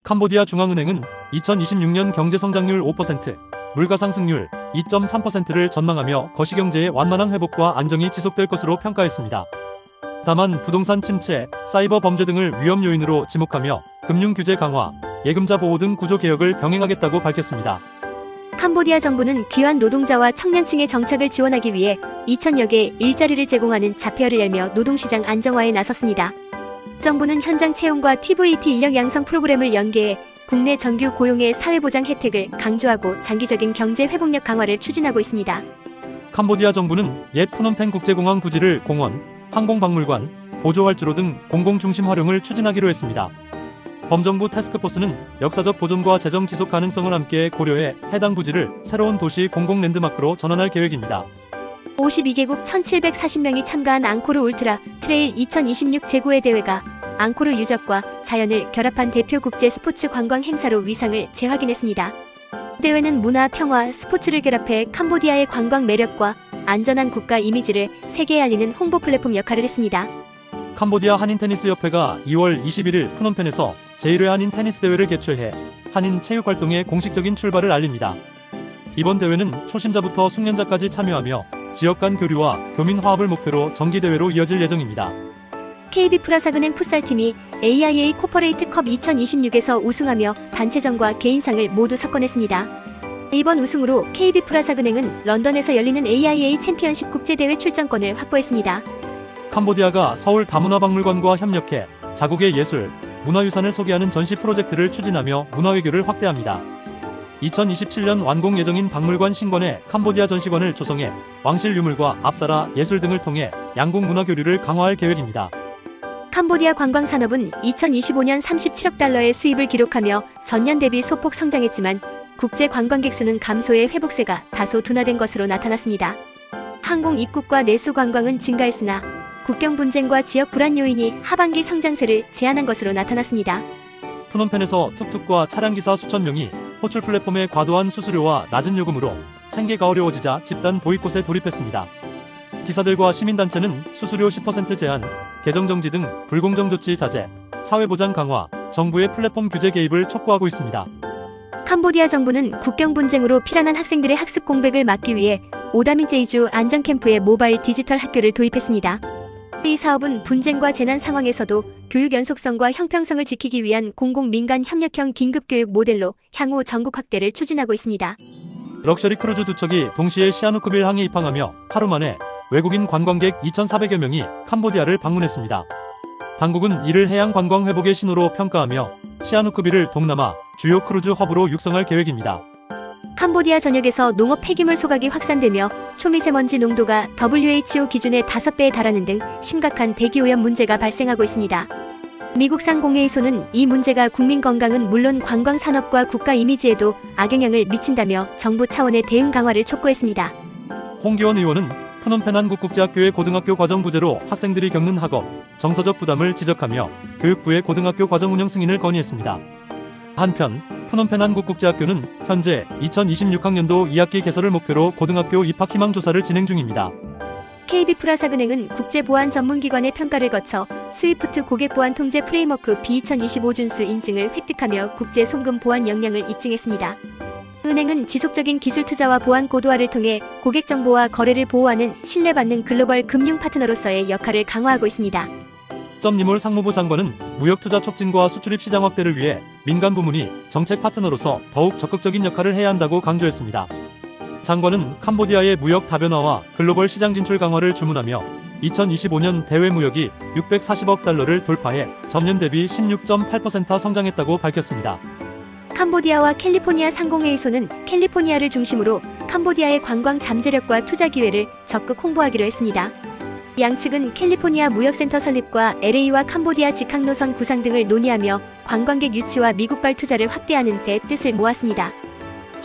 캄보디아 중앙은행은 2026년 경제성장률 5%, 물가상승률 2.3%를 전망하며 거시경제의 완만한 회복과 안정이 지속될 것으로 평가했습니다. 다만 부동산 침체, 사이버 범죄 등을 위험 요인으로 지목하며 금융 규제 강화, 예금자 보호 등 구조 개혁을 병행하겠다고 밝혔습니다. 캄보디아 정부는 귀환 노동자와 청년층의 정착을 지원하기 위해 2,000여 개의 일자리를 제공하는 자폐어를 열며 노동시장 안정화에 나섰습니다. 정부는 현장 채용과 TVET 인력 양성 프로그램을 연계해 국내 정규 고용의 사회보장 혜택을 강조하고 장기적인 경제 회복력 강화를 추진하고 있습니다. 캄보디아 정부는 옛 푸놈펜 국제공항 부지를 공원, 항공박물관, 보조활주로 등 공공중심 활용을 추진하기로 했습니다. 범정부 태스크포스는 역사적 보존과 재정 지속 가능성을 함께 고려해 해당 부지를 새로운 도시 공공랜드마크로 전환할 계획입니다. 52개국 1,740명이 참가한 앙코르 울트라 트레일 2026 제9회 대회가 앙코르 유적과 자연을 결합한 대표 국제 스포츠 관광 행사로 위상을 재확인했습니다. 대회는 문화, 평화, 스포츠를 결합해 캄보디아의 관광 매력과 안전한 국가 이미지를 세계에 알리는 홍보 플랫폼 역할을 했습니다. 캄보디아 한인테니스협회가 2월 21일 푸놈펜에서 제1회 한인 테니스 대회를 개최해 한인 체육활동의 공식적인 출발을 알립니다. 이번 대회는 초심자부터 숙련자까지 참여하며 지역 간 교류와 교민 화합을 목표로 정기대회로 이어질 예정입니다. KB 프라사은행 풋살팀이 AIA 코퍼레이트 컵 2026에서 우승하며 단체전과 개인상을 모두 석권했습니다. 이번 우승으로 KB 프라사은행은 런던에서 열리는 AIA 챔피언십 국제대회 출전권을 확보했습니다. 캄보디아가 서울 다문화박물관과 협력해 자국의 예술, 문화유산을 소개하는 전시 프로젝트를 추진하며 문화외교를 확대합니다. 2027년 완공 예정인 박물관 신관에 캄보디아 전시관을 조성해 왕실 유물과 apsara 예술 등을 통해 양국 문화 교류를 강화할 계획입니다. 캄보디아 관광산업은 2025년 37억 달러의 수입을 기록하며 전년 대비 소폭 성장했지만 국제 관광객 수는 감소해 회복세가 다소 둔화된 것으로 나타났습니다. 항공 입국과 내수 관광은 증가했으나 국경 분쟁과 지역 불안 요인이 하반기 성장세를 제한한 것으로 나타났습니다. 푸놈펜에서 툭툭과 차량기사 수천 명이 호출 플랫폼의 과도한 수수료와 낮은 요금으로 생계가 어려워지자 집단 보이콧에 돌입했습니다. 기사들과 시민단체는 수수료 10% 제한, 계정정지 등 불공정 조치 자제, 사회보장 강화, 정부의 플랫폼 규제 개입을 촉구하고 있습니다. 캄보디아 정부는 국경 분쟁으로 피란한 학생들의 학습 공백을 막기 위해 오다민 제이주 안전캠프에 모바일 디지털 학교를 도입했습니다. 이 사업은 분쟁과 재난 상황에서도 교육 연속성과 형평성을 지키기 위한 공공민간 협력형 긴급교육 모델로 향후 전국 확대를 추진하고 있습니다. 럭셔리 크루즈 두 척이 동시에 시아누크빌 항에 입항하며 하루 만에 외국인 관광객 2,400여 명이 캄보디아를 방문했습니다. 당국은 이를 해양 관광 회복의 신호로 평가하며 시아누크빌을 동남아 주요 크루즈 허브로 육성할 계획입니다. 캄보디아 전역에서 농업 폐기물 소각이 확산되며 초미세먼지 농도가 WHO 기준의 5배에 달하는 등 심각한 대기오염 문제가 발생하고 있습니다. 미국산 공해이소는 이 문제가 국민 건강은 물론 관광 산업과 국가 이미지에도 악영향을 미친다며 정부 차원의 대응 강화를 촉구했습니다. 홍기원 의원은 푸놈펜 한국국제학교의 고등학교 과정 부재로 학생들이 겪는 학업, 정서적 부담을 지적하며 교육부의 고등학교 과정 운영 승인을 건의했습니다. 한편 푸놈펜 한국국제학교는 현재 2026학년도 2학기 개설을 목표로 고등학교 입학 희망 조사를 진행 중입니다. KB 프라사은행은 국제보안 전문기관의 평가를 거쳐 스위프트 고객보안 통제 프레임워크 B2025 준수 인증을 획득하며 국제 송금 보안 역량을 입증했습니다. 은행은 지속적인 기술 투자와 보안 고도화를 통해 고객 정보와 거래를 보호하는 신뢰받는 글로벌 금융 파트너로서의 역할을 강화하고 있습니다. 점니몰 상무부 장관은 무역투자 촉진과 수출입 시장 확대를 위해 민간 부문이 정책 파트너로서 더욱 적극적인 역할을 해야 한다고 강조했습니다. 장관은 캄보디아의 무역 다변화와 글로벌 시장 진출 강화를 주문하며 2025년 대외 무역이 640억 달러를 돌파해 전년 대비 16.8% 성장했다고 밝혔습니다. 캄보디아와 캘리포니아 상공회의소는 캘리포니아를 중심으로 캄보디아의 관광 잠재력과 투자 기회를 적극 홍보하기로 했습니다. 양측은 캘리포니아 무역센터 설립과 LA와 캄보디아 직항노선 구상 등을 논의하며 관광객 유치와 미국발 투자를 확대하는 데 뜻을 모았습니다.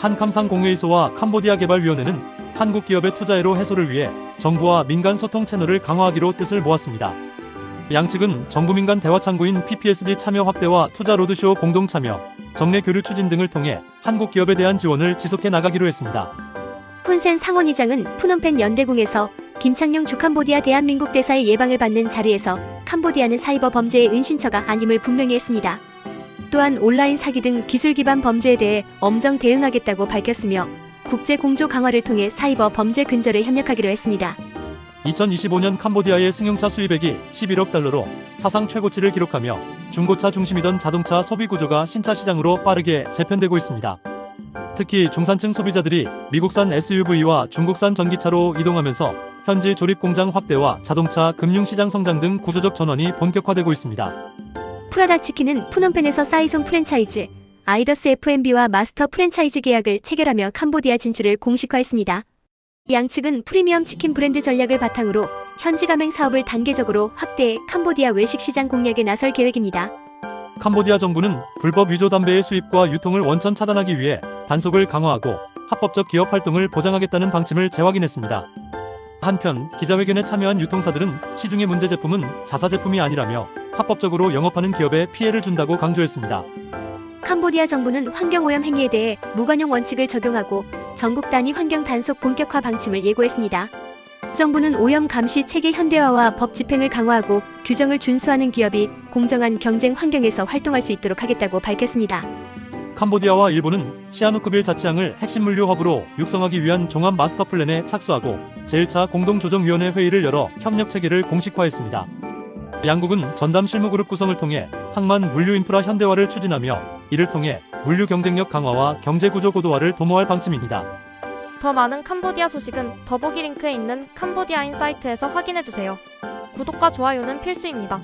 한캄상공회의소와 캄보디아 개발위원회는 한국 기업의 투자애로 해소를 위해 정부와 민간 소통 채널을 강화하기로 뜻을 모았습니다. 양측은 정부 민간 대화 창구인 PPSD 참여 확대와 투자 로드쇼 공동 참여, 정례 교류 추진 등을 통해 한국 기업에 대한 지원을 지속해 나가기로 했습니다. 훈센 상원의장은 푸놈펜 연대궁에서 김창룡 주캄보디아 대한민국 대사의 예방을 받는 자리에서 캄보디아는 사이버 범죄의 은신처가 아님을 분명히 했습니다. 또한 온라인 사기 등 기술 기반 범죄에 대해 엄정 대응하겠다고 밝혔으며 국제 공조 강화를 통해 사이버 범죄 근절에 협력하기로 했습니다. 2025년 캄보디아의 승용차 수입액이 11억 달러로 사상 최고치를 기록하며 중고차 중심이던 자동차 소비 구조가 신차 시장으로 빠르게 재편되고 있습니다. 특히 중산층 소비자들이 미국산 SUV와 중국산 전기차로 이동하면서 현지 조립 공장 확대와 자동차 금융 시장 성장 등 구조적 전환이 본격화되고 있습니다. 프라다 치킨은 푸놈펜에서 사이손 프랜차이즈, 아이더스 F&B와 마스터 프랜차이즈 계약을 체결하며 캄보디아 진출을 공식화했습니다. 양측은 프리미엄 치킨 브랜드 전략을 바탕으로 현지 가맹 사업을 단계적으로 확대해 캄보디아 외식 시장 공략에 나설 계획입니다. 캄보디아 정부는 불법 위조 담배의 수입과 유통을 원천 차단하기 위해 단속을 강화하고 합법적 기업 활동을 보장하겠다는 방침을 재확인했습니다. 한편 기자회견에 참여한 유통사들은 시중의 문제 제품은 자사 제품이 아니라며 합법적으로 영업하는 기업에 피해를 준다고 강조했습니다. 캄보디아 정부는 환경오염 행위에 대해 무관용 원칙을 적용하고 전국 단위 환경 단속 본격화 방침을 예고했습니다. 정부는 오염 감시 체계 현대화와 법 집행을 강화하고 규정을 준수하는 기업이 공정한 경쟁 환경에서 활동할 수 있도록 하겠다고 밝혔습니다. 캄보디아와 일본은 시아누크빌 자치항을 핵심 물류 허브로 육성하기 위한 종합 마스터 플랜에 착수하고 제1차 공동조정위원회 회의를 열어 협력 체계를 공식화했습니다. 양국은 전담 실무그룹 구성을 통해 항만 물류 인프라 현대화를 추진하며 이를 통해 물류 경쟁력 강화와 경제구조 고도화를 도모할 방침입니다. 더 많은 캄보디아 소식은 더보기 링크에 있는 캄보디아인 사이트에서 확인해주세요. 구독과 좋아요는 필수입니다.